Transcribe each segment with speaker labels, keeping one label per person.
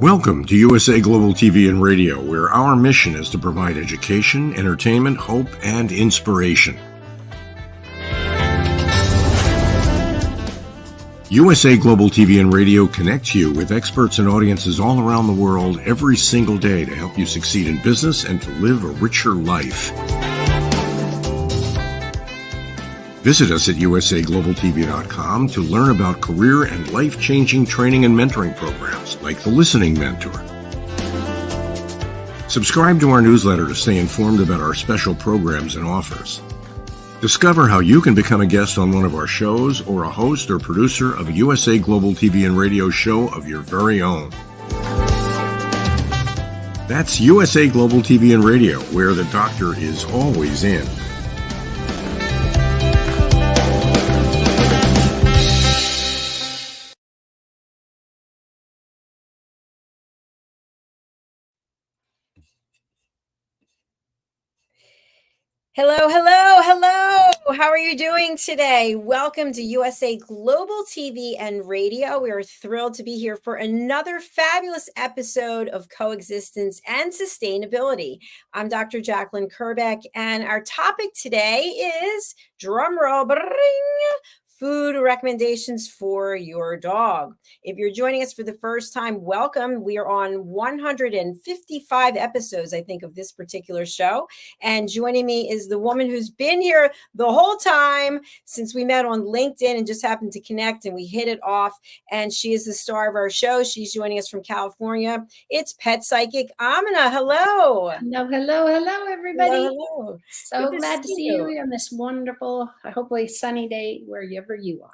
Speaker 1: Welcome to USA Global TV and Radio, where our mission is to provide education, entertainment, hope, and inspiration. USA Global TV and Radio connects you with experts and audiences all around the world every single day to help you succeed in business and to live a richer life. Visit us at usaglobaltv.com to learn about career and life-changing training and mentoring programs like the Listening Mentor. Subscribe to our newsletter to stay informed about our special programs and offers. Discover how you can become a guest on one of our shows or a host or producer of a USA Global TV and Radio show of your very own. That's USA Global TV and Radio, where the doctor is always in.
Speaker 2: Hello, hello, hello. How are you doing today? Welcome to USA Global TV and Radio. We are thrilled to be here for another fabulous episode of Coexistence and Sustainability. I'm Dr. Jacalyn Kerbeck, and our topic today is, drumroll, food recommendations for your dog. If you're joining us for the first time, welcome. We are on 155 episodes, I think, of this particular show. And joining me is the woman who's been here the whole time since we met on LinkedIn and just happened to connect and we hit it off. And she is the star of our show. She's joining us from California. It's pet psychic AMINAH. Hello.
Speaker 3: Hello, everybody.
Speaker 2: Hello.
Speaker 3: So glad to see you on this wonderful, hopefully sunny day wherever you are.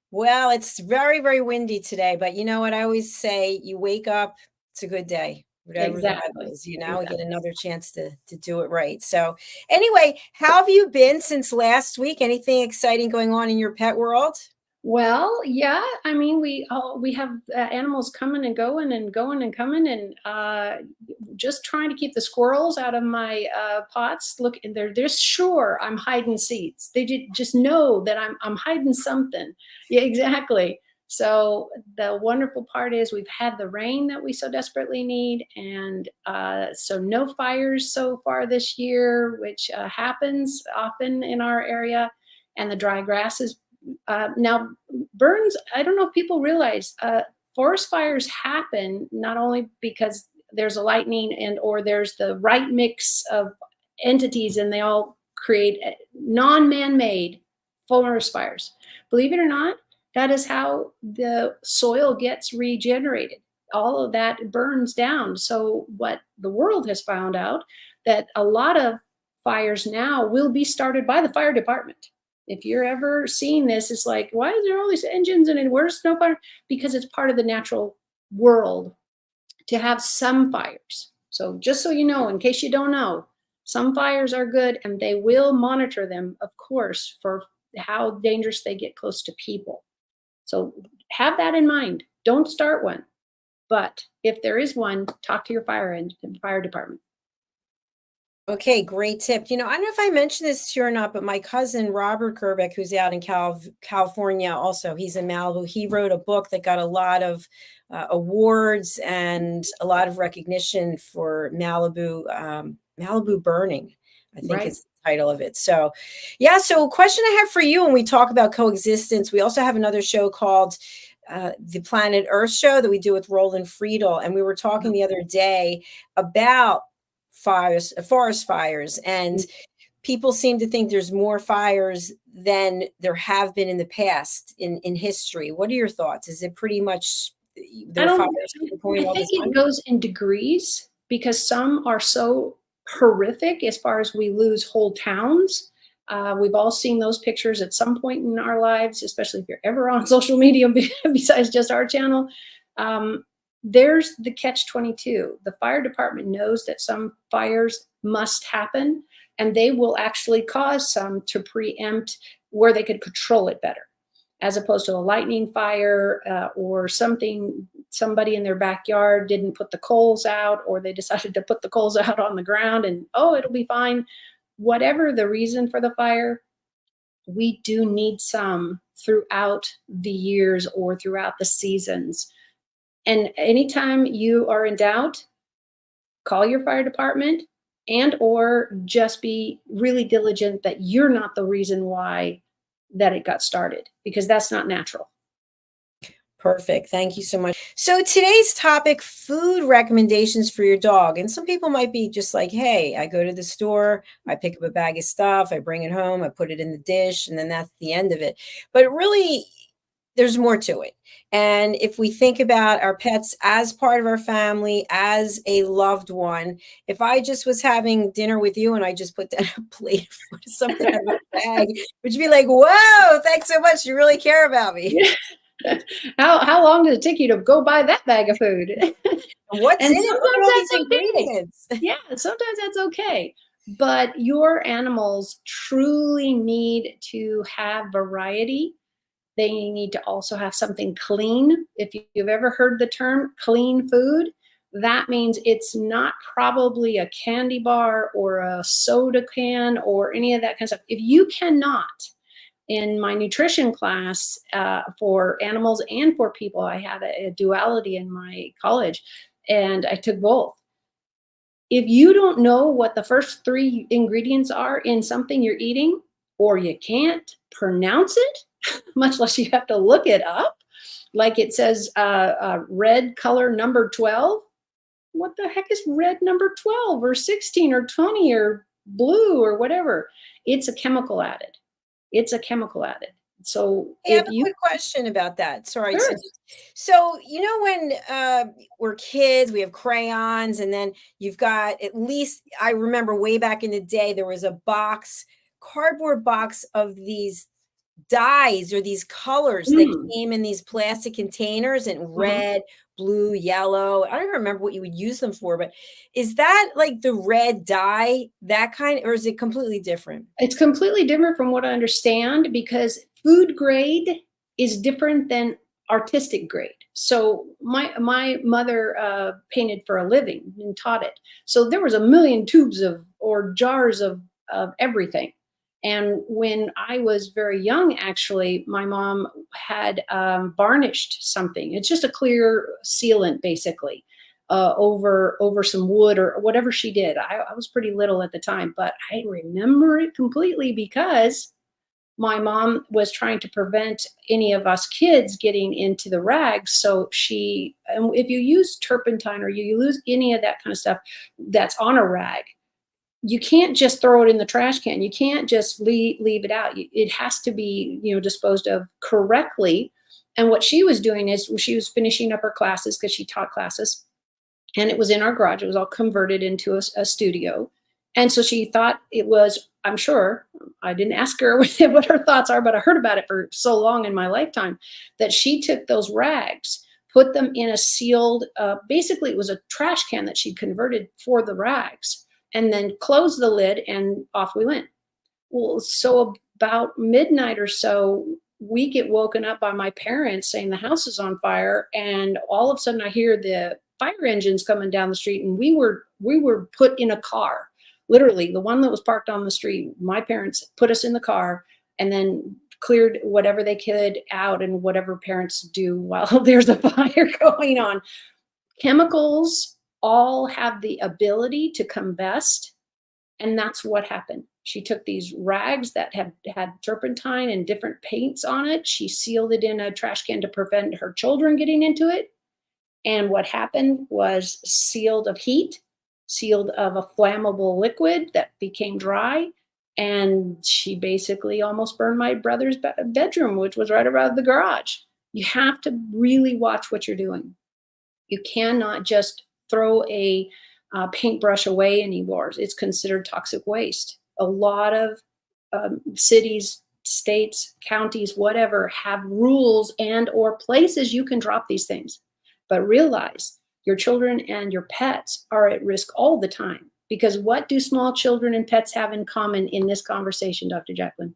Speaker 2: Well, it's very, very windy today, but you know what I always say, you wake up, it's a good day. Whatever that is, we get another chance to do it right. So anyway, how have you been since last week? Anything exciting going on in your pet world?
Speaker 3: Well, yeah, I mean, we have animals coming and going and coming, and just trying to keep the squirrels out of my pots. Look, they're sure I'm hiding seeds. They just know that I'm hiding something. Yeah, exactly. So the wonderful part is we've had the rain that we so desperately need, and so no fires so far this year, which happens often in our area, and the dry grass is now burns. I don't know if people realize forest fires happen not only because there's a lightning or there's the right mix of entities and they all create non-man-made forest fires. Believe it or not, that is how the soil gets regenerated. All of that burns down. So what the world has found out, that a lot of fires now will be started by the fire department. If you're ever seeing this, it's like, why is there all these engines and where's no fire? Because it's part of the natural world to have some fires. So just so you know, in case you don't know, some fires are good and they will monitor them, of course, for how dangerous they get close to people. So have that in mind. Don't start one. But if there is one, talk to your fire department.
Speaker 2: Okay, great tip. I don't know if I mentioned this to you or not, but my cousin, Robert Kerbeck, who's out in California also, he's in Malibu. He wrote a book that got a lot of awards and a lot of recognition for Malibu burning, I think is the title of it. So, yeah, so question I have for you when we talk about coexistence, we also have another show called the Planet Earth Show that we do with Roland Friedel. And we were talking the other day about forest fires, and people seem to think there's more fires than there have been in the past in history. What are your thoughts? Is it pretty much
Speaker 3: I think it goes in degrees, because some are so horrific as far as we lose whole towns. We've all seen those pictures at some point in our lives, especially if you're ever on social media besides just our channel. There's the catch-22. The fire department knows that some fires must happen, and they will actually cause some to preempt where they could control it better, as opposed to a lightning fire or somebody in their backyard didn't put the coals out, or they decided to put the coals out on the ground and, it'll be fine. Whatever the reason for the fire, we do need some throughout the years or throughout the seasons. And anytime you are in doubt, call your fire department, and or just be really diligent that you're not the reason why that it got started, because that's not natural.
Speaker 2: Perfect. Thank you so much. So today's topic, food recommendations for your dog. And some people might be just like, hey, I go to the store, I pick up a bag of stuff, I bring it home, I put it in the dish, and then that's the end of it. But really, there's more to it. And if we think about our pets as part of our family, as a loved one, if I just was having dinner with you and I just put down a plate of something out of a bag, would you be like, whoa, thanks so much. You really care about me.
Speaker 3: How long does it take you to go buy that bag of food?
Speaker 2: What's
Speaker 3: And
Speaker 2: in it? Look at all these
Speaker 3: sometimes that's okay.
Speaker 2: ingredients.
Speaker 3: Yeah, sometimes that's okay. But your animals truly need to have variety. They need to also have something clean. If you've ever heard the term clean food, that means it's not probably a candy bar or a soda can or any of that kind of stuff. If you cannot, in my nutrition class for animals and for people, I had a duality in my college, and I took both. If you don't know what the first 3 ingredients are in something you're eating, or you can't pronounce it, much less you have to look it up, like it says red color number 12. What the heck is red number 12 or 16 or 20 or blue or whatever? It's a chemical added. It's a chemical added. So
Speaker 2: I have
Speaker 3: if
Speaker 2: a
Speaker 3: you,
Speaker 2: quick question about that. Sorry.
Speaker 3: sure.
Speaker 2: So, when we're kids, we have crayons, and then you've got, at least I remember way back in the day, there was a box, cardboard box of these dyes or these colors that came in these plastic containers in red, blue, yellow. I don't even remember what you would use them for, but is that like the red dye, that kind, or is it completely different?
Speaker 3: It's completely different from what I understand, because food grade is different than artistic grade. So my mother painted for a living and taught it. So there was a million tubes or jars of everything. And when I was very young, actually, my mom had varnished something. It's just a clear sealant, basically, over some wood or whatever she did. I was pretty little at the time, but I remember it completely because my mom was trying to prevent any of us kids getting into the rags. So if you use turpentine or you use any of that kind of stuff that's on a rag, you can't just throw it in the trash can. You can't just leave it out. It has to be, disposed of correctly. And what she was doing is she was finishing up her classes, because she taught classes, and it was in our garage. It was all converted into a studio. And so she thought it was, I'm sure, I didn't ask her what her thoughts are, but I heard about it for so long in my lifetime, that she took those rags, put them in a sealed, basically it was a trash can that she'd converted for the rags, and then closed the lid, and off we went. Well, so about midnight or so, we get woken up by my parents saying the house is on fire, and all of a sudden I hear the fire engines coming down the street, and we were put in a car, literally the one that was parked on the street. My parents put us in the car and then cleared whatever they could out, and whatever parents do while there's a fire going on. Chemicals all have the ability to combust, and that's what happened. She took these rags that had turpentine and different paints on it. She sealed it in a trash can to prevent her children getting into it. And what happened was sealed of heat, sealed of a flammable liquid that became dry. And she basically almost burned my brother's bedroom, which was right around the garage. You have to really watch what you're doing. You cannot just throw a paintbrush away anymore. It's considered toxic waste. A lot of cities, states, counties, whatever, have rules and or places you can drop these things. But realize your children and your pets are at risk all the time. Because what do small children and pets have in common in this conversation, Dr. Jacalyn?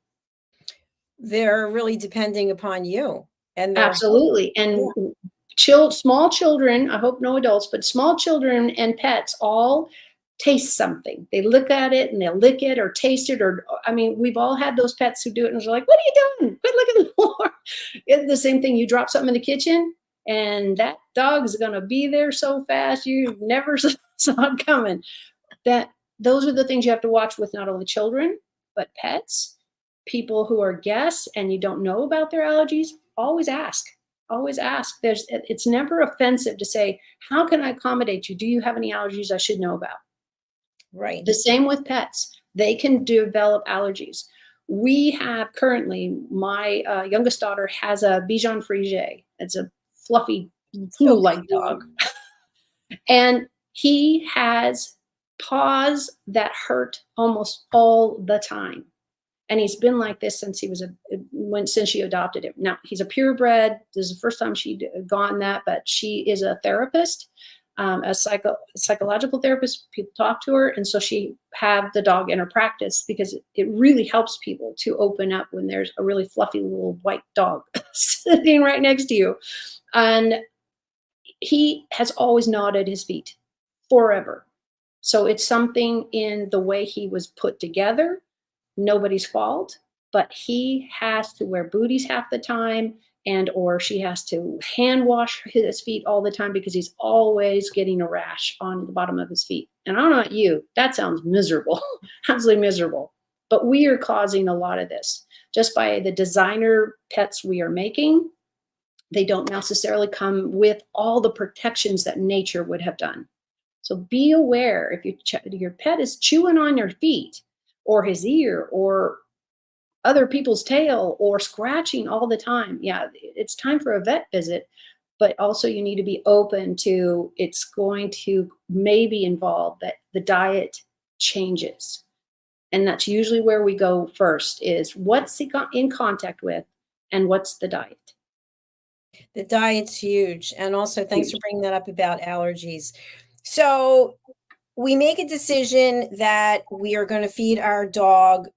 Speaker 2: They're really depending upon you. And
Speaker 3: absolutely. And small children, I hope no adults, but small children and pets all taste something. They look at it and they'll lick it or taste it. Or, I mean, we've all had those pets who do it and they're like, what are you doing? Quit licking the floor. It's the same thing. You drop something in the kitchen, and that dog's going to be there so fast you never saw it coming. Those are the things you have to watch with not only children, but pets, people who are guests and you don't know about their allergies. Always ask. Always ask. It's never offensive to say, how can I accommodate you? Do you have any allergies I should know about?
Speaker 2: Right.
Speaker 3: The same with pets. They can develop allergies. We have currently, my youngest daughter has a Bichon Frise. It's a fluffy, poodle-like dog. And he has paws that hurt almost all the time. And he's been like this since since she adopted him. Now, he's a purebred. This is the first time she'd gone that, but she is a therapist, a psychological therapist. People talk to her. And so she have the dog in her practice because it really helps people to open up when there's a really fluffy little white dog sitting right next to you. And he has always gnawed his feet forever. So it's something in the way he was put together. Nobody's fault, but he has to wear booties half the time, or she has to hand wash his feet all the time because he's always getting a rash on the bottom of his feet. And I don't know about you, that sounds miserable, absolutely miserable. But we are causing a lot of this just by the designer pets we are making. They don't necessarily come with all the protections that nature would have done. So be aware if your pet is chewing on your feet or his ear or other people's tail or scratching all the time. Yeah, it's time for a vet visit, but also you need to be open to it's going to maybe involve that the diet changes. And that's usually where we go first is what's he in contact with and what's the diet.
Speaker 2: The diet's huge. And also thanks for bringing that up about allergies. So we make a decision that we are going to feed our dog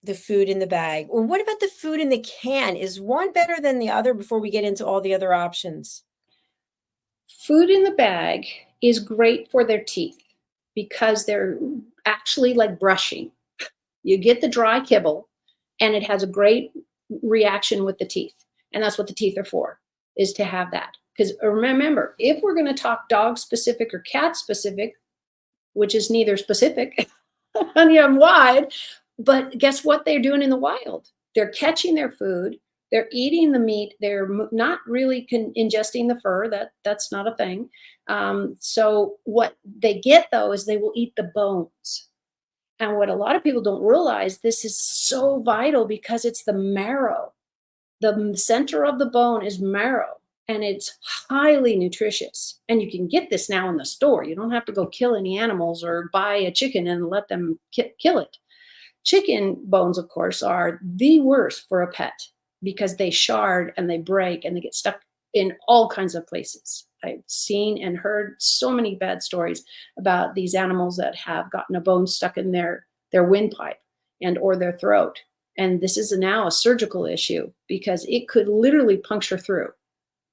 Speaker 2: the food in the bag. Or what about the food in the can? Is one better than the other before we get into all the other options?
Speaker 3: Food in the bag is great for their teeth because they're actually like brushing. You get the dry kibble and it has a great reaction with the teeth. And that's what the teeth are for, is to have that. Because remember, if we're going to talk dog specific or cat specific, which is neither specific and wide, but guess what they're doing in the wild? They're catching their food. They're eating the meat. They're not really ingesting the fur. That's not a thing. So what they get, though, is they will eat the bones. And what a lot of people don't realize, this is so vital because it's the marrow. The center of the bone is marrow. And it's highly nutritious. And you can get this now in the store. You don't have to go kill any animals or buy a chicken and let them kill it. Chicken bones, of course, are the worst for a pet because they shard and they break and they get stuck in all kinds of places. I've seen and heard so many bad stories about these animals that have gotten a bone stuck in their windpipe or their throat. And this is now a surgical issue because it could literally puncture through.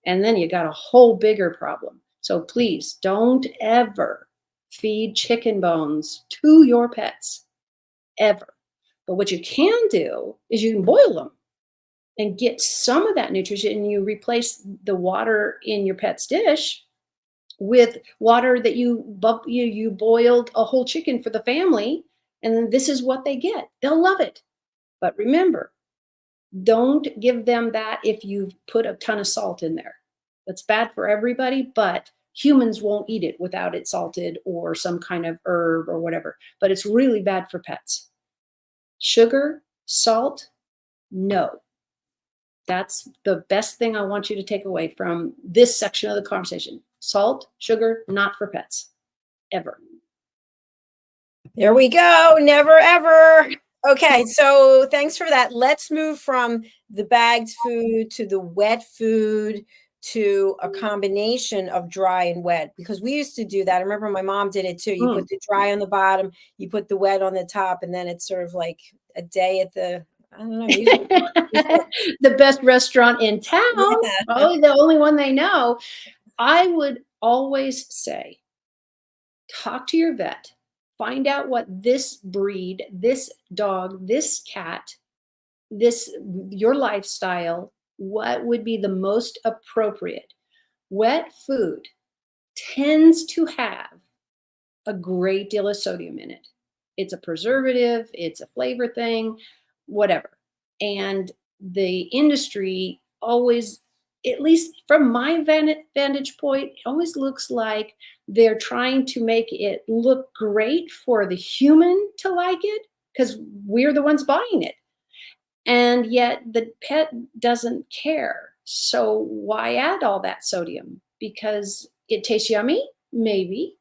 Speaker 3: And then you got a whole bigger problem. So please don't ever feed chicken bones to your pets, ever. But what you can do is you can boil them and get some of that nutrition, and you replace the water in your pet's dish with water that you boiled a whole chicken for the family, and this is what they get. They'll love it. But remember, don't give them that if you put a ton of salt in there. That's bad for everybody, but humans won't eat it without it salted or some kind of herb or whatever. But it's really bad for pets. Sugar, salt, no. That's the best thing I want you to take away from this section of the conversation. Salt, sugar, not for pets, ever.
Speaker 2: There we go. Never, ever. Okay, so thanks for that. Let's move from the bagged food to the wet food to a combination of dry and wet, because we used to do that. I remember my mom did it too. You put the dry on the bottom, you put the wet on the top, and then it's sort of like a day at the, I don't know,
Speaker 3: the best restaurant in town. Yeah. Probably the only one they know. I would always say, talk to your vet. Find out what this breed, this dog, this cat, your lifestyle, what would be the most appropriate. Wet food tends to have a great deal of sodium in it. It's a preservative, it's a flavor thing, whatever. And the industry always, at least from my vantage point, always looks like they're trying to make it look great for the human to like it, because we're the ones buying it. And yet the pet doesn't care. So why add all that sodium? Because it tastes yummy? Maybe.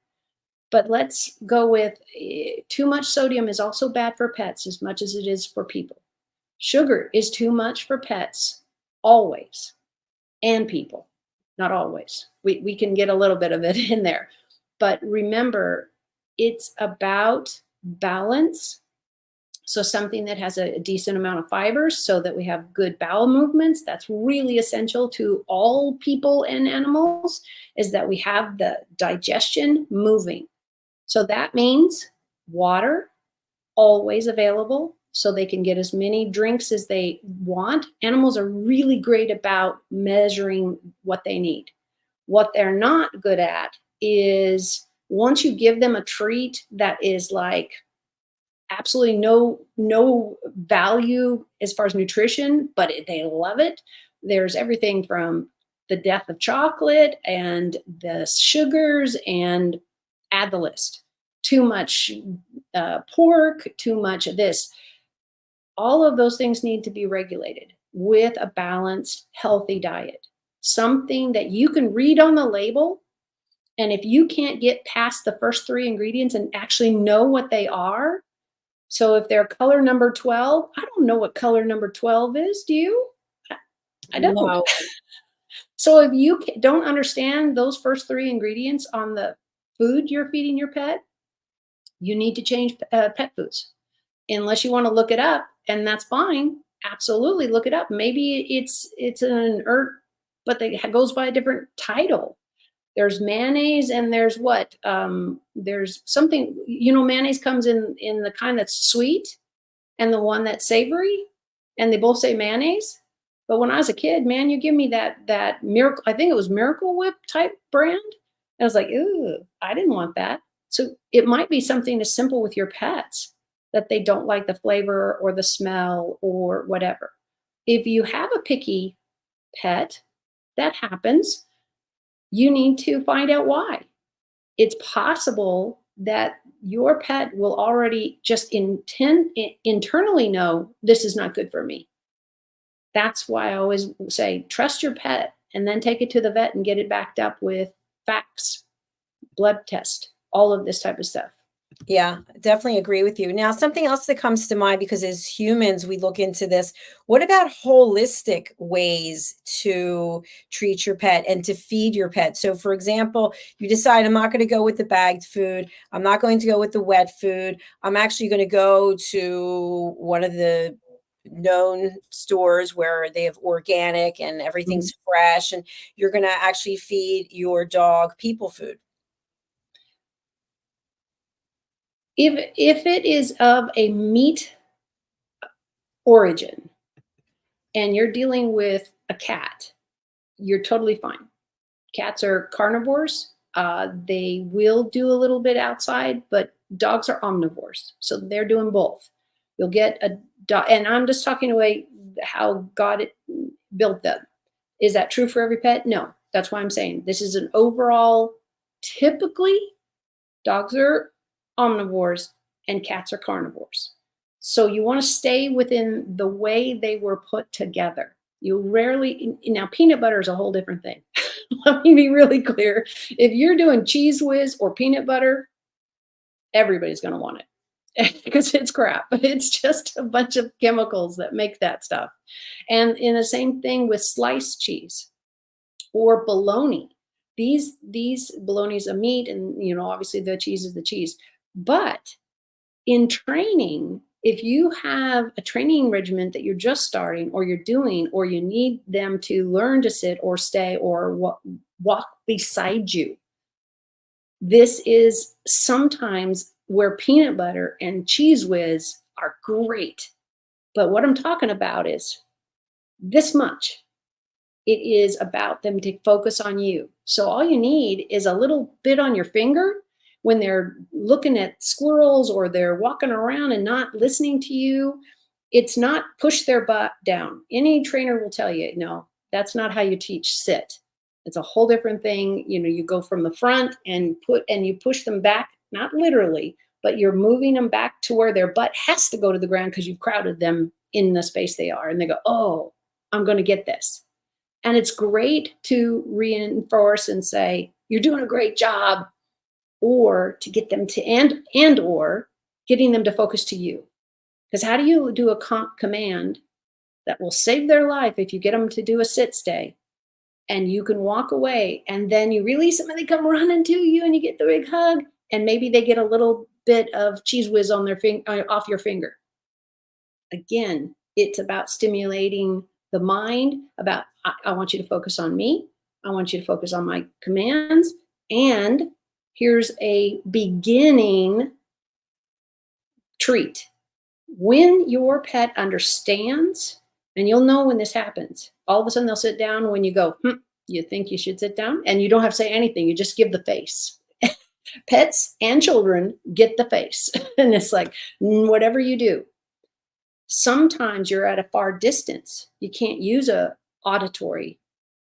Speaker 3: But let's go with too much sodium is also bad for pets as much as it is for people. Sugar is too much for pets always, and people, not always. We can get a little bit of it in there. But remember, it's about balance. So something that has a decent amount of fibers so that we have good bowel movements. That's really essential to all people and animals, is that we have the digestion moving. So that means water, always available, so they can get as many drinks as they want. Animals are really great about measuring what they need. What they're not good at is, once you give them a treat that is like absolutely no value as far as nutrition, but they love it. There's everything from the death of chocolate and the sugars, and add the list. Too much pork, too much of this. All of those things need to be regulated with a balanced, healthy diet. Something that you can read on the label, and if you can't get past the first 3 ingredients and actually know what they are. So if they're color number 12, I don't know what color number 12 is. Do you? I don't.
Speaker 2: No.
Speaker 3: So if you don't understand those first 3 ingredients on the food you're feeding your pet, you need to change pet foods. Unless you want to look it up, and that's fine. Absolutely look it up. Maybe it's an herb, but it goes by a different title. There's mayonnaise, and there's what? There's something, mayonnaise comes in the kind that's sweet and the one that's savory, and they both say mayonnaise. But when I was a kid, man, you give me that Miracle, I think it was Miracle Whip type brand. And I was like, ooh, I didn't want that. So it might be something as simple with your pets, that they don't like the flavor or the smell or whatever. If you have a picky pet, that happens. You need to find out why. It's possible that your pet will already just internally know this is not good for me. That's why I always say, trust your pet, and then take it to the vet and get it backed up with facts, blood test, all of this type of stuff.
Speaker 2: Yeah, definitely agree with you. Now, something else that comes to mind, because as humans, we look into this. What about holistic ways to treat your pet and to feed your pet? So, for example, you decide, I'm not going to go with the bagged food. I'm not going to go with the wet food. I'm actually going to go to one of the known stores where they have organic and everything's fresh, and you're going to actually feed your dog people food.
Speaker 3: If it is of a meat origin and you're dealing with a cat, you're totally fine. Cats are carnivores. They will do a little bit outside, but dogs are omnivores. So they're doing both. You'll get a dog, and I'm just talking away how God built them. Is that true for every pet? No. That's why I'm saying this is an overall, typically, dogs are omnivores and cats are carnivores. So you want to stay within the way they were put together. You rarely, now peanut butter is a whole different thing. Let me be really clear. If you're doing Cheese Whiz or peanut butter, everybody's going to want it because it's crap. It's just a bunch of chemicals that make that stuff. And in the same thing with sliced cheese or bologna. These bologna's a meat, and obviously the cheese is the cheese. But in training, if you have a training regimen that you're just starting, or you're doing, or you need them to learn to sit or stay or walk beside you, this is sometimes where peanut butter and Cheese Whiz are great. But what I'm talking about is this much. It is about them to focus on you. So all you need is a little bit on your finger when they're looking at squirrels or they're walking around and not listening to you. It's not push their butt down. Any trainer will tell you, no, that's not how you teach sit. It's a whole different thing. You know, you go from the front and you push them back, not literally, but you're moving them back to where their butt has to go to the ground because you've crowded them in the space they are. And they go, oh, I'm going to get this. And it's great to reinforce and say, you're doing a great job, or to get them to, or getting them to focus to you. Because how do you do a command that will save their life if you get them to do a sit stay and you can walk away and then you release them and they come running to you and you get the big hug and maybe they get a little bit of cheese whiz on their off your finger. Again, it's about stimulating the mind, about I want you to focus on me. I want you to focus on my commands. And here's a beginning treat. When your pet understands, and you'll know when this happens, all of a sudden they'll sit down when you go, you think you should sit down? And you don't have to say anything. You just give the face. Pets and children get the face. And it's like, whatever you do. Sometimes you're at a far distance. You can't use a auditory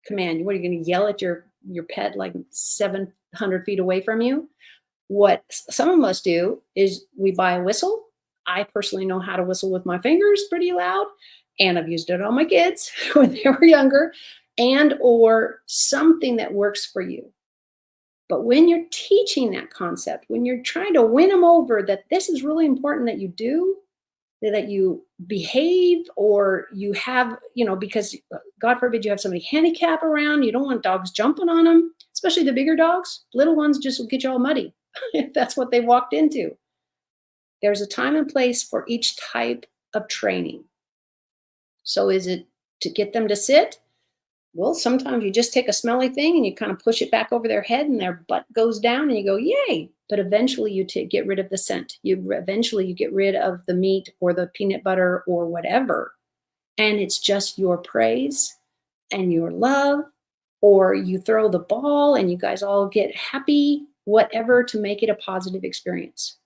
Speaker 3: command. What, are you going to yell at your pet like 700 feet away from you? What some of us do is we buy a whistle. I personally know how to whistle with my fingers pretty loud, and I've used it on my kids when they were younger, and or something that works for you. But when you're teaching that concept, when you're trying to win them over that this is really important that you do, that you behave, or you have, because God forbid you have somebody handicap around, you don't want dogs jumping on them, especially the bigger dogs. Little ones just will get you all muddy if that's what they walked into. There's a time and place for each type of training. So is it to get them to sit? Well, sometimes you just take a smelly thing and you kind of push it back over their head and their butt goes down and you go, yay. But eventually you get rid of the scent. Eventually you get rid of the meat or the peanut butter or whatever. And it's just your praise and your love, or you throw the ball and you guys all get happy, whatever, to make it a positive experience.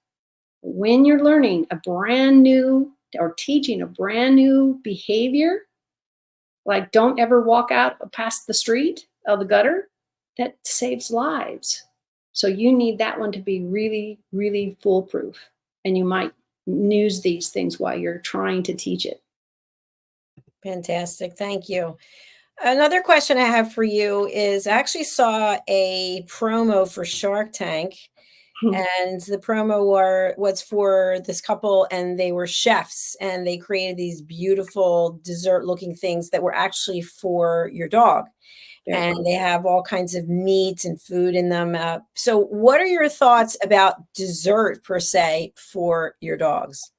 Speaker 3: When you're learning a brand new or teaching a brand new behavior, like don't ever walk out past the street of the gutter, that saves lives. So you need that one to be really, really foolproof. And you might use these things while you're trying to teach it.
Speaker 2: Fantastic. Thank you. Another question I have for you is, I actually saw a promo for Shark Tank. And the promo was for this couple, and they were chefs, and they created these beautiful dessert looking things that were actually for your dog. Yeah. And they have all kinds of meat and food in them. So what are your thoughts about dessert per se for your dogs?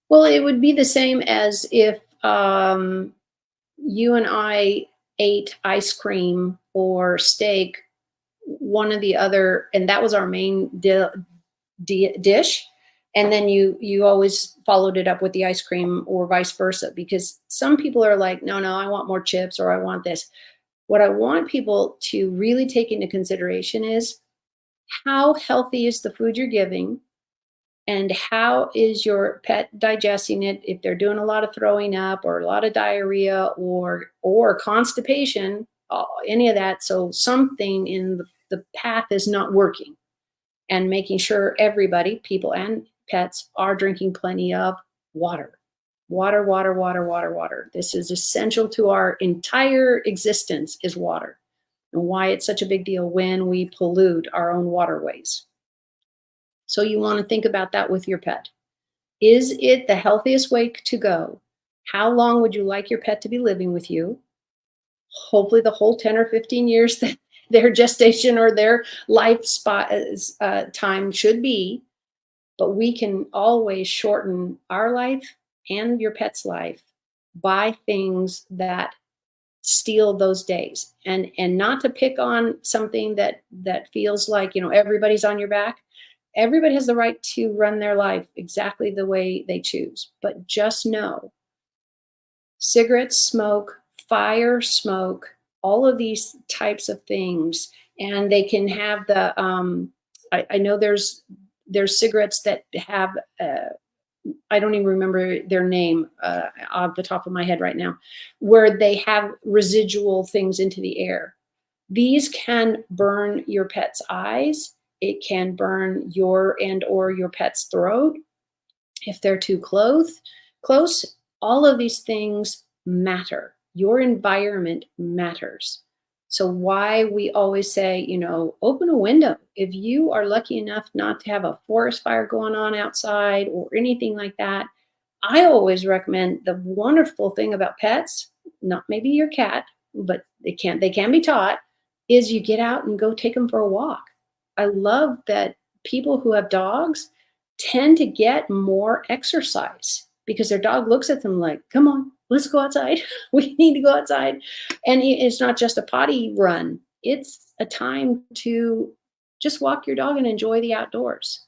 Speaker 3: Well, it would be the same as if you and I ate ice cream or steak, one or the other, and that was our main dish. And then you always followed it up with the ice cream, or vice versa, because some people are like, no, I want more chips, or I want this. What I want people to really take into consideration is how healthy is the food you're giving, and how is your pet digesting it. If they're doing a lot of throwing up or a lot of diarrhea or constipation, any of that. So something in the path is not working, and making sure everybody, people and pets, are drinking plenty of water. Water. This is essential to our entire existence, is water, and why it's such a big deal when we pollute our own waterways. So you want to think about that with your pet. Is it the healthiest way to go? How long would you like your pet to be living with you? Hopefully the whole 10 or 15 years that their gestation or their life time should be. But we can always shorten our life and your pet's life by things that steal those days. And not to pick on something that feels like, everybody's on your back. Everybody has the right to run their life exactly the way they choose. But just know, cigarettes, smoke, fire, smoke, all of these types of things. And they can have the, I know there's cigarettes that have, I don't even remember their name off the top of my head right now, where they have residual things into the air. These can burn your pet's eyes. It can burn your or your pet's throat if they're too close. All of these things matter. Your environment matters. So why we always say, you know, open a window. If you are lucky enough not to have a forest fire going on outside or anything like that, I always recommend the wonderful thing about pets, not maybe your cat, but they can be taught, is you get out and go take them for a walk. I love that people who have dogs tend to get more exercise because their dog looks at them like, come on, let's go outside. We need to go outside. And it's not just a potty run. It's a time to just walk your dog and enjoy the outdoors.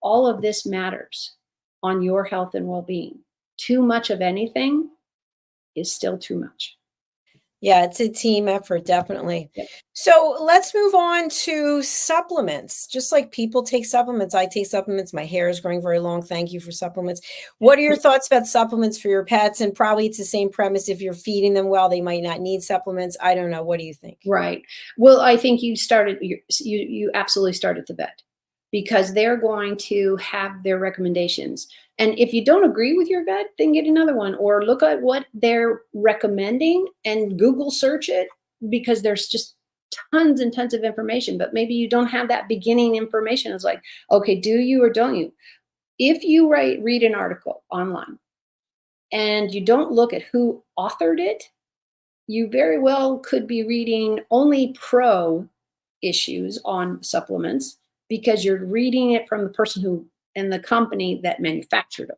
Speaker 3: All of this matters on your health and well-being. Too much of anything is still too much.
Speaker 2: Yeah, it's a team effort, definitely.
Speaker 3: Yep.
Speaker 2: So let's move on to supplements. Just like people take supplements, I take supplements. My hair is growing very long. Thank you for supplements. What are your thoughts about supplements for your pets? And probably it's the same premise. If you're feeding them well, they might not need supplements. I don't know. What do you think?
Speaker 3: Right. Well, I think you absolutely start at the vet, because they're going to have their recommendations. And if you don't agree with your vet, then get another one, or look at what they're recommending and Google search it, because there's just tons and tons of information, but maybe you don't have that beginning information. It's like, okay, do you or don't you? If you read an article online and you don't look at who authored it, you very well could be reading only pro issues on supplements, because you're reading it from the person who and the company that manufactured them.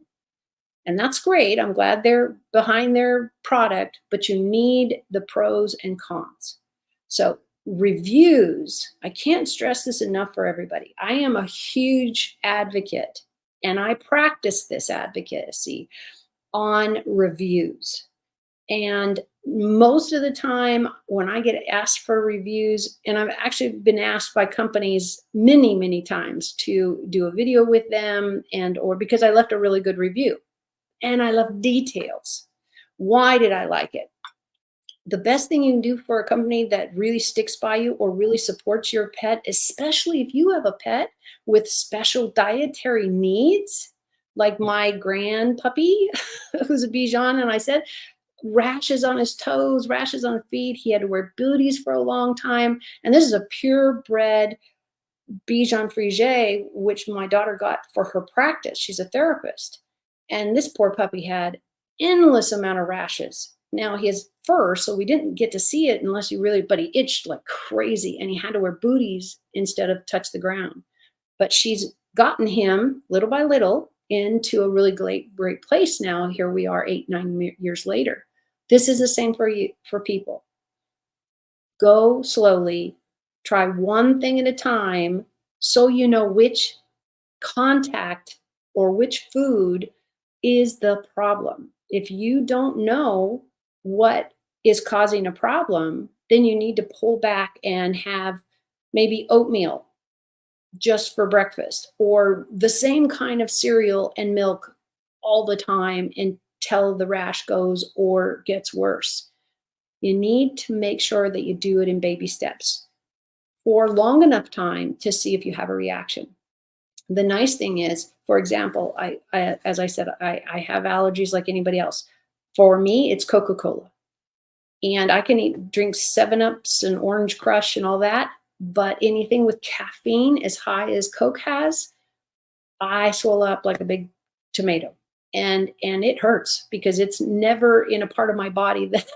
Speaker 3: And that's great. I'm glad they're behind their product, but you need the pros and cons. So reviews, I can't stress this enough for everybody. I am a huge advocate, and I practice this advocacy on reviews. And most of the time when I get asked for reviews, and I've actually been asked by companies many, many times to do a video with them, or because I left a really good review, and I love details. Why did I like it? The best thing you can do for a company that really sticks by you or really supports your pet, especially if you have a pet with special dietary needs, like my grand puppy, who's a Bichon, and I said, rashes on his toes, rashes on his feet. He had to wear booties for a long time. And this is a purebred Bichon Frise, which my daughter got for her practice. She's a therapist. And this poor puppy had endless amount of rashes. Now he has fur, so we didn't get to see it unless but he itched like crazy, and he had to wear booties instead of touch the ground. But she's gotten him little by little into a really great place now. Here we are 8-9 years later. This is the same for people. Go slowly, try one thing at a time, so you know which contact or which food is the problem. If you don't know what is causing a problem, then you need to pull back and have maybe oatmeal just for breakfast, or the same kind of cereal and milk all the time until the rash goes or gets worse. You need to make sure that you do it in baby steps for long enough time to see if you have a reaction. The nice thing is, for example, as I said, I have allergies like anybody else. For me, it's Coca-Cola. And I can drink 7-Ups and Orange Crush and all that, but anything with caffeine as high as Coke has, I swell up like a big tomato. And it hurts, because it's never in a part of my body that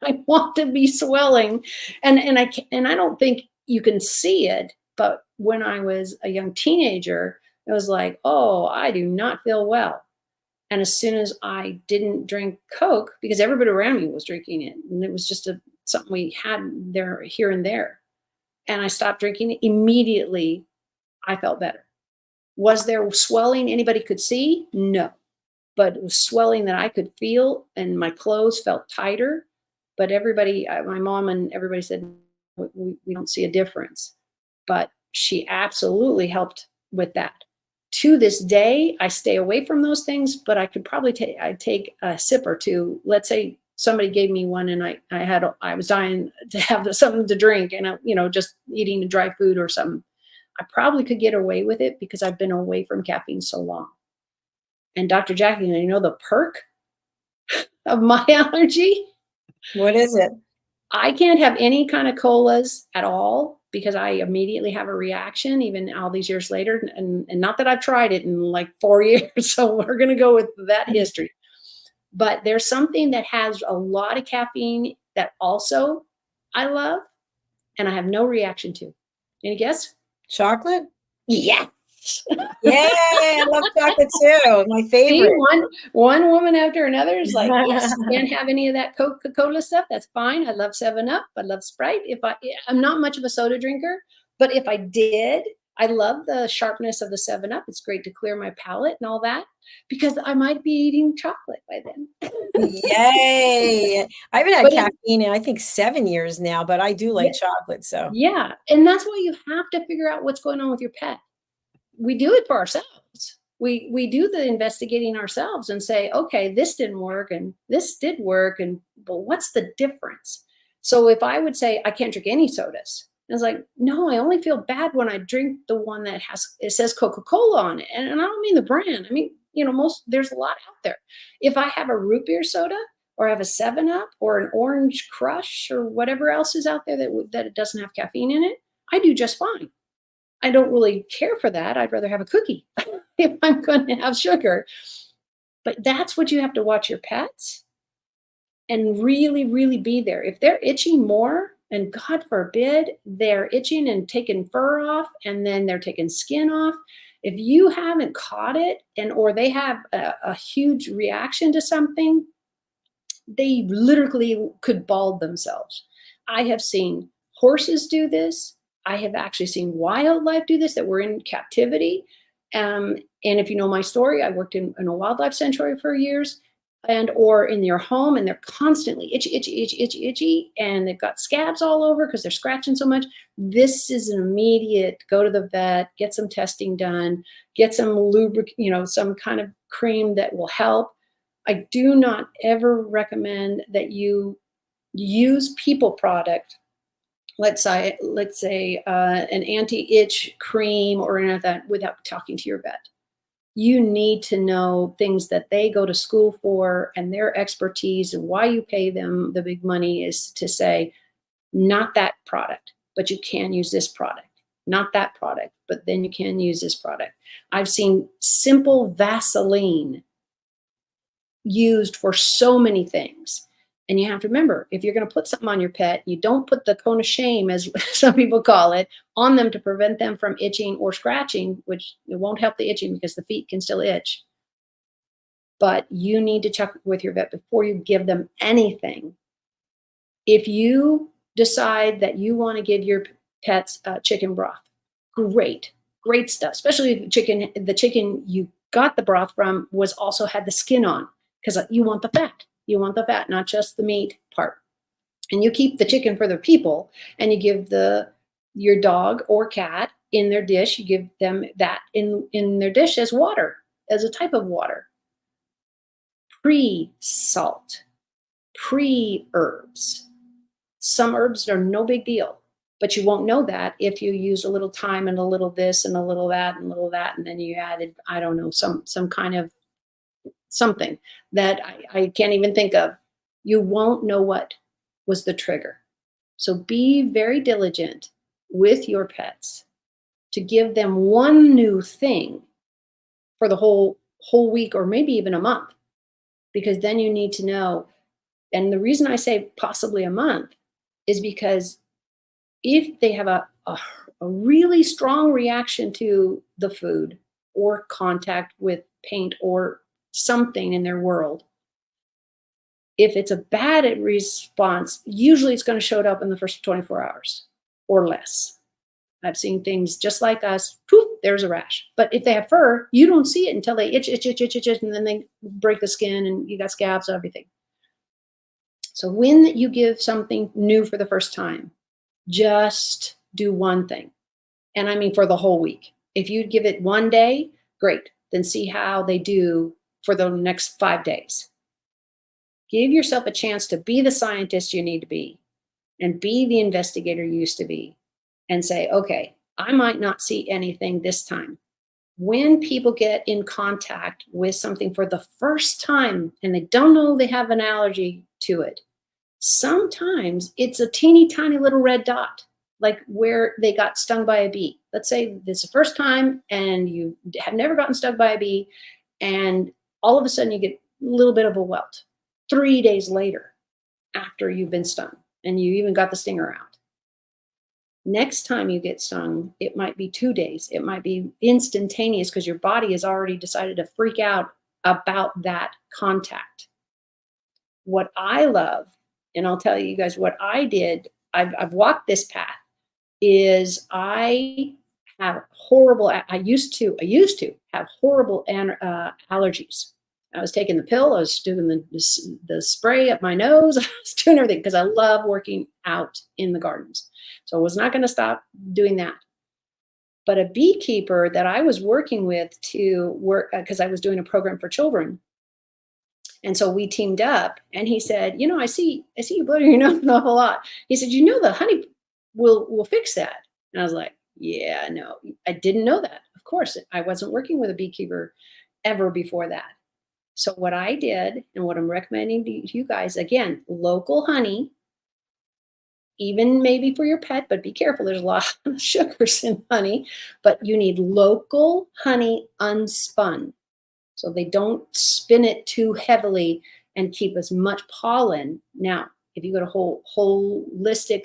Speaker 3: I want to be swelling. And I don't think you can see it, but when I was a young teenager, it was like, oh, I do not feel well. And as soon as I didn't drink Coke, because everybody around me was drinking it, and it was just something we had there, here and there, and I stopped drinking it, immediately I felt better. Was there swelling anybody could see? No. But it was swelling that I could feel, and my clothes felt tighter. But everybody, my mom and everybody said, we don't see a difference. But she absolutely helped with that. To this day, I stay away from those things, but I could probably take a sip or two. Let's say somebody gave me one and I was dying to have something to drink, and just eating dry food or something. I probably could get away with it because I've been away from caffeine so long. And Dr. Jacalyn, you know the perk of my allergy?
Speaker 2: What is it?
Speaker 3: I can't have any kind of colas at all because I immediately have a reaction, even all these years later. And not that I've tried it in like 4 years, so we're going to go with that history. But there's something that has a lot of caffeine that also I love, and I have no reaction to. Any guess?
Speaker 2: Chocolate?
Speaker 3: Yeah.
Speaker 2: Yeah, I love chocolate too. My favorite.
Speaker 3: See, one woman after another is like, yes, can't have any of that Coca-Cola stuff. That's fine. I love 7-Up. I love Sprite. I'm not much of a soda drinker, but if I did, I love the sharpness of the 7-Up. It's great to clear my palate and all that, because I might be eating chocolate by then.
Speaker 2: Yay. I haven't had caffeine in, I think, 7 years now, but I do like chocolate. So
Speaker 3: yeah. And that's why you have to figure out what's going on with your pet. We do it for ourselves. We do the investigating ourselves and say, okay, this didn't work and this did work, but what's the difference? So if I would say I can't drink any sodas, it's like, no, I only feel bad when I drink the one that says Coca-Cola on it. And I don't mean the brand. I mean, there's a lot out there. If I have a root beer soda or I have a 7-Up or an Orange Crush or whatever else is out there that it doesn't have caffeine in it, I do just fine. I don't really care for that. I'd rather have a cookie if I'm going to have sugar. But that's what you have to watch your pets and really, really be there. If they're itching more, and God forbid, they're itching and taking fur off, and then they're taking skin off. If you haven't caught it, or they have a huge reaction to something, they literally could bald themselves. I have seen horses do this. I have actually seen wildlife do this that were in captivity. And if you know my story, I worked in a wildlife sanctuary for years, or in your home, and they're constantly itchy, and they've got scabs all over because they're scratching so much. This is an immediate go to the vet, get some testing done, get some lubricant, some kind of cream that will help. I do not ever recommend that you use people product. Let's say an anti-itch cream or any of that without talking to your vet. You need to know things that they go to school for and their expertise, and why you pay them the big money is to say, not that product, but you can use this product. Not that product, but then you can use this product. I've seen simple Vaseline used for so many things. And you have to remember, if you're going to put something on your pet, you don't put the cone of shame, as some people call it, on them to prevent them from itching or scratching, which it won't help the itching because the feet can still itch. But you need to check with your vet before you give them anything. If you decide that you want to give your pets chicken broth, great stuff, especially if the chicken you got the broth from also had the skin on, because you want the fat. You want the fat, not just the meat part. And you keep the chicken for the people, and you give your dog or cat in their dish, you give them that in their dish as water, as a type of water. Pre-salt, pre-herbs. Some herbs are no big deal, but you won't know that if you use a little thyme and a little this and a little that and a little that, and then you added, I don't know, some kind of something that I can't even think of. You won't know what was the trigger. So be very diligent with your pets to give them one new thing for the whole week, or maybe even a month, because then you need to know. And the reason I say possibly a month is because if they have a really strong reaction to the food or contact with paint or something in their world, if it's a bad response, usually it's going to show up in the first 24 hours or less. I've seen things just like us, poof, there's a rash. But if they have fur, you don't see it until they itch, and then they break the skin and you got scabs and everything. So when you give something new for the first time, just do one thing. And I mean for the whole week. If you give it one day, great. Then see how they do for the next 5 days. Give yourself a chance to be the scientist you need to be and be the investigator you used to be and say, okay, I might not see anything this time. When people get in contact with something for the first time and they don't know they have an allergy to it, sometimes it's a teeny tiny little red dot, like where they got stung by a bee. Let's say this is the first time and you have never gotten stung by a bee, and all of a sudden you get a little bit of a welt 3 days later after you've been stung and you even got the stinger out. Next time you get stung, it might be 2 days. It might be instantaneous because your body has already decided to freak out about that contact. What I love, and I'll tell you guys what I did, I've walked this path, is I have horrible, I used to have horrible allergies. I was taking the pill, I was doing the spray up my nose, I was doing everything because I love working out in the gardens. So I was not going to stop doing that. But a beekeeper that I was working with to work, because I was doing a program for children, and so we teamed up, and he said, you know, I see you blowing your nose an awful lot. He said, you know, the honey will fix that. And I was like, yeah, no, I didn't know that. Of course, I wasn't working with a beekeeper ever before that. So what I did, and what I'm recommending to you guys, again, local honey, even maybe for your pet, but be careful. There's a lot of sugars in honey, but you need local honey unspun. So they don't spin it too heavily and keep as much pollen. Now, if you go to holistic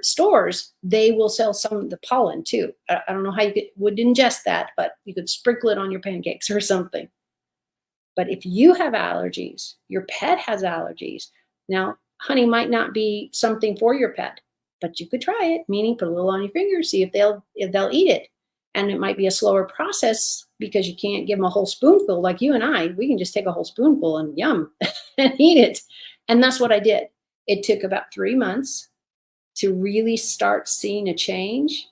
Speaker 3: stores, they will sell some of the pollen too. I don't know how you would ingest that, but you could sprinkle it on your pancakes or something. But if you have allergies, your pet has allergies. Now, honey might not be something for your pet, but you could try it, meaning put a little on your finger, see if they'll eat it. And it might be a slower process because you can't give them a whole spoonful like you and I. We can just take a whole spoonful and yum and eat it. And that's what I did. It took about 3 months to really start seeing a change.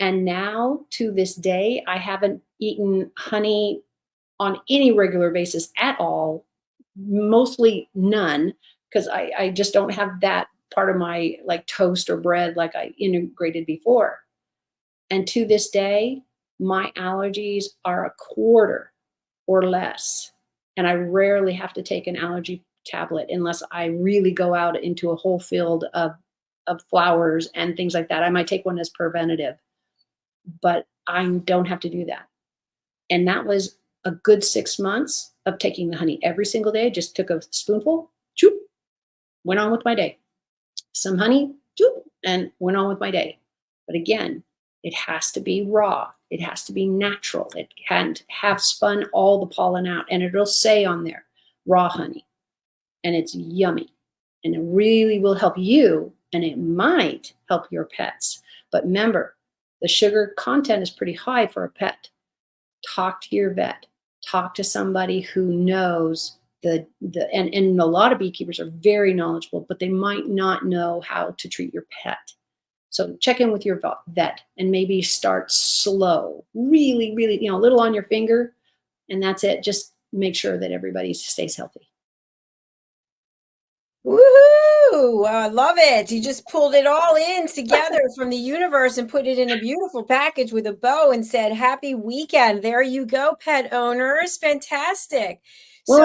Speaker 3: And now to this day, I haven't eaten honey on any regular basis at all, mostly none, because I just don't have that part of my like toast or bread like I integrated before. And to this day, my allergies are a quarter or less. And I rarely have to take an allergy tablet unless I really go out into a whole field of flowers and things like that. I might take one as preventative, but I don't have to do that. And that was a good 6 months of taking the honey every single day. Just took a spoonful, choop, went on with my day. Some honey, choop, and went on with my day. But again, it has to be raw. It has to be natural. It can't have spun all the pollen out. And it'll say on there, raw honey. And it's yummy. And it really will help you, and it might help your pets. But remember, the sugar content is pretty high for a pet. Talk to your vet. Talk to somebody who knows and a lot of beekeepers are very knowledgeable, but they might not know how to treat your pet. So check in with your vet and maybe start slow, really, really, a little on your finger, and that's it. Just make sure that everybody stays healthy.
Speaker 2: Woohoo! I love it. You just pulled it all in together from the universe and put it in a beautiful package with a bow and said, happy weekend. There you go, pet owners. Fantastic.
Speaker 3: Well,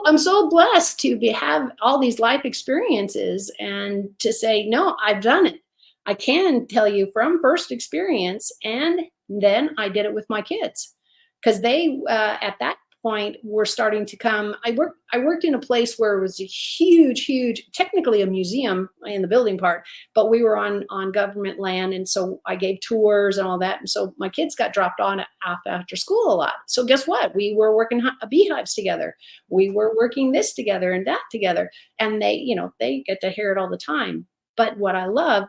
Speaker 3: I'm so blessed to have all these life experiences and to say, no, I've done it. I can tell you from first experience, and then I did it with my kids because they, at that point, were starting to come. I worked in a place where it was a huge, technically a museum in the building part, but we were on government land, and so I gave tours and all that, and so my kids got dropped on after school a lot. So guess what? We were working beehives together. We were working this together and that together, and they get to hear it all the time. But what I love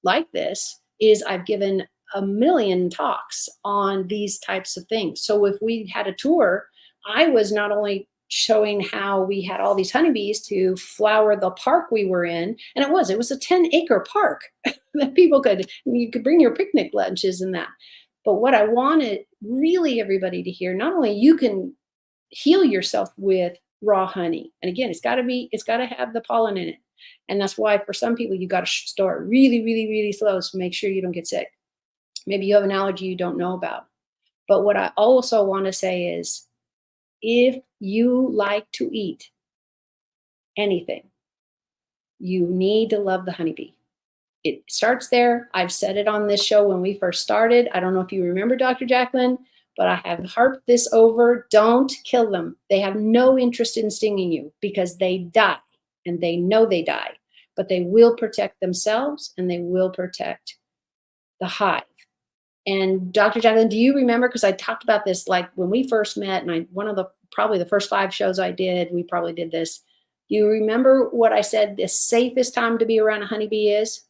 Speaker 3: like this is I've given a million talks on these types of things. So if we had a tour, I was not only showing how we had all these honeybees to flower the park we were in. And it was a 10-acre park that you could bring your picnic lunches and that. But what I wanted really everybody to hear, not only you can heal yourself with raw honey. And again, it's got to have the pollen in it. And that's why for some people, you got to start really, really, really slow to make sure you don't get sick. Maybe you have an allergy you don't know about. But what I also want to say is, if you like to eat anything, you need to love the honeybee. It starts there. I've said it on this show when we first started. I don't know if you remember, Dr. Jacalyn, but I have harped this over. Don't kill them. They have no interest in stinging you because they die, and they know they die, but they will protect themselves and they will protect the hive. And Dr. Jacalyn, do you remember, because I talked about this like when we first met, and probably the first 5 shows I did, we probably did this. Do you remember what I said the safest time to be around a honeybee is?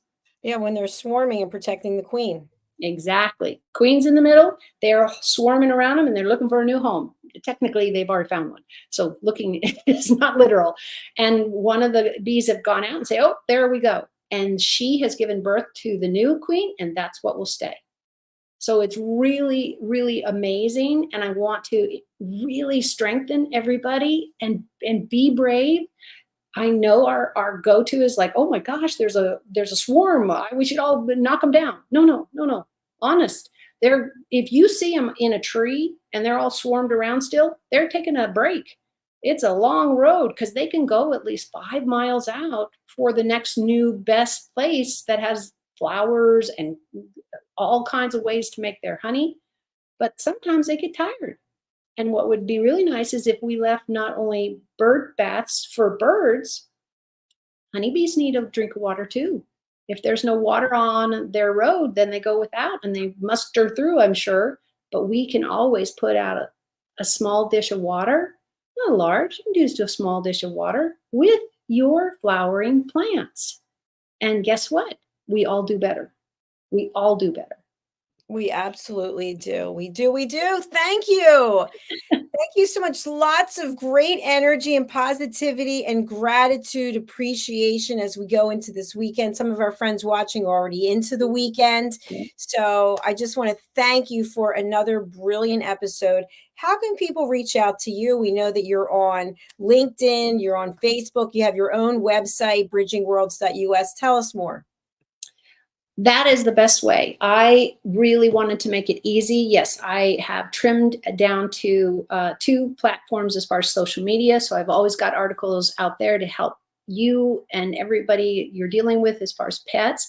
Speaker 2: Yeah, when they're swarming and protecting the queen.
Speaker 3: Exactly. Queen's in the middle. They're swarming around them and they're looking for a new home. Technically, they've already found one. So looking is not literal. And one of the bees have gone out and say, oh, there we go. And she has given birth to the new queen, and that's what will stay. So it's really, really amazing. And I want to really strengthen everybody and be brave. I know our go-to is like, oh my gosh, there's a swarm. We should all knock them down. No. Honest. If you see them in a tree and they're all swarmed around still, they're taking a break. It's a long road because they can go at least 5 miles out for the next new best place that has flowers and all kinds of ways to make their honey. But sometimes they get tired. And what would be really nice is if we left not only bird baths for birds, honeybees need a drink of water too. If there's no water on their road, then they go without and they muster through, I'm sure. But we can always put out a small dish of water, not large, you can do just a small dish of water with your flowering plants. And guess what? We all do better. We all do better.
Speaker 2: We absolutely do. We do. Thank you. Thank you so much. Lots of great energy and positivity and gratitude, appreciation as we go into this weekend. Some of our friends watching are already into the weekend. So I just want to thank you for another brilliant episode. How can people reach out to you? We know that you're on LinkedIn, you're on Facebook, you have your own website, bridgingworlds.us. Tell us more.
Speaker 3: That is the best way. I really wanted to make it easy. Yes, I have trimmed down to 2 platforms as far as social media. So I've always got articles out there to help you and everybody you're dealing with as far as pets.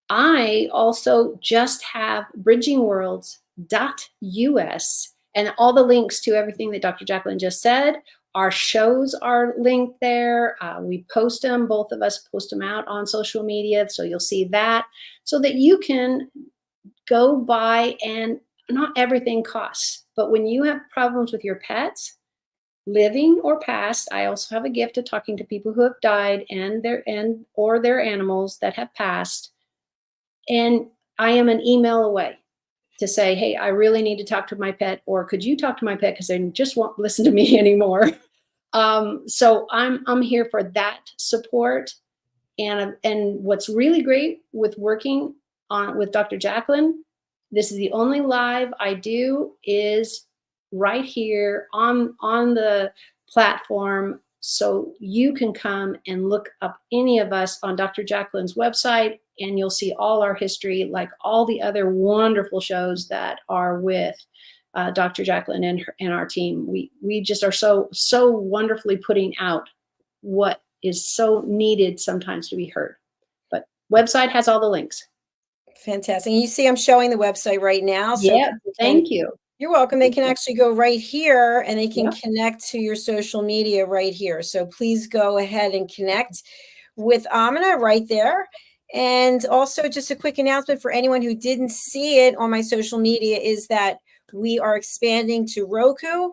Speaker 3: I also just have bridgingworlds.us, and all the links to everything that Dr. Jacalyn just said. Our shows are linked there. We post them, both of us post them out on social media. So you'll see that so that you can go by, and not everything costs. But when you have problems with your pets, living or past, I also have a gift of talking to people who have died or their animals that have passed. And I am an email away to say, hey, I really need to talk to my pet, or could you talk to my pet because they just won't listen to me anymore. So I'm here for that support. And what's really great with working with Dr. Jacalyn, this is the only live I do is right here on the platform. So you can come and look up any of us on Dr. Jacalyn's website, and you'll see all our history, like all the other wonderful shows that are with Dr. Jacalyn and our team. We just are so wonderfully putting out what is so needed sometimes to be heard. But website has all the links.
Speaker 2: Fantastic. And you see, I'm showing the website right now. So
Speaker 3: yeah, thank you.
Speaker 2: You're welcome. They can actually go right here and they can connect to your social media right here. So please go ahead and connect with AMINAH right there. And also just a quick announcement for anyone who didn't see it on my social media is that we are expanding to Roku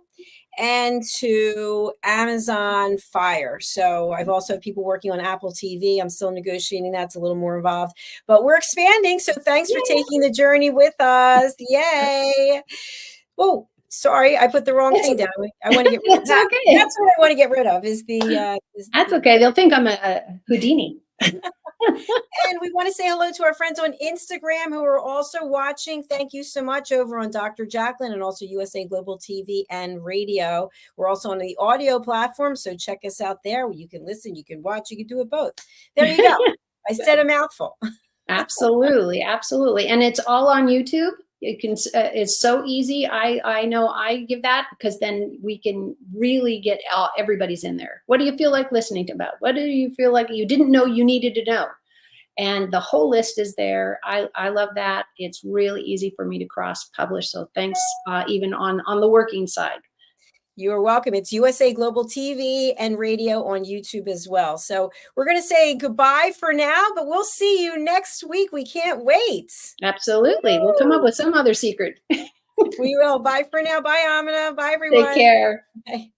Speaker 2: and to Amazon Fire. So I've also had people working on Apple TV. I'm still negotiating. That's a little more involved, but we're expanding. So thanks for taking the journey with us. Yay. Oh, Sorry, I put the wrong thing down. I want to get rid of
Speaker 3: It's
Speaker 2: that.
Speaker 3: okay.
Speaker 2: That's what I want to get rid of is the
Speaker 3: That's okay. They'll think I'm a Houdini.
Speaker 2: And we want to say hello to our friends on Instagram who are also watching. Thank you so much over on Dr. Jacalyn and also USA Global TV and Radio. We're also on the audio platform, so check us out there. You can listen, you can watch, you can do it both. There you go. I said a mouthful.
Speaker 3: Absolutely, absolutely. And it's all on YouTube. You can, it's so easy. I know I give that because then we can really get everybody's in there. What do you feel like listening to about? What do you feel like you didn't know you needed to know? And the whole list is there. I love that. It's really easy for me to cross publish. So thanks, even on the working side.
Speaker 2: You're welcome. It's USA Global TV and Radio on YouTube as well. So we're going to say goodbye for now, but we'll see you next week. We can't wait.
Speaker 3: Absolutely. We'll come up with some other secret.
Speaker 2: We will. Bye for now. Bye, AMINAH. Bye, everyone.
Speaker 3: Take care.
Speaker 2: Bye.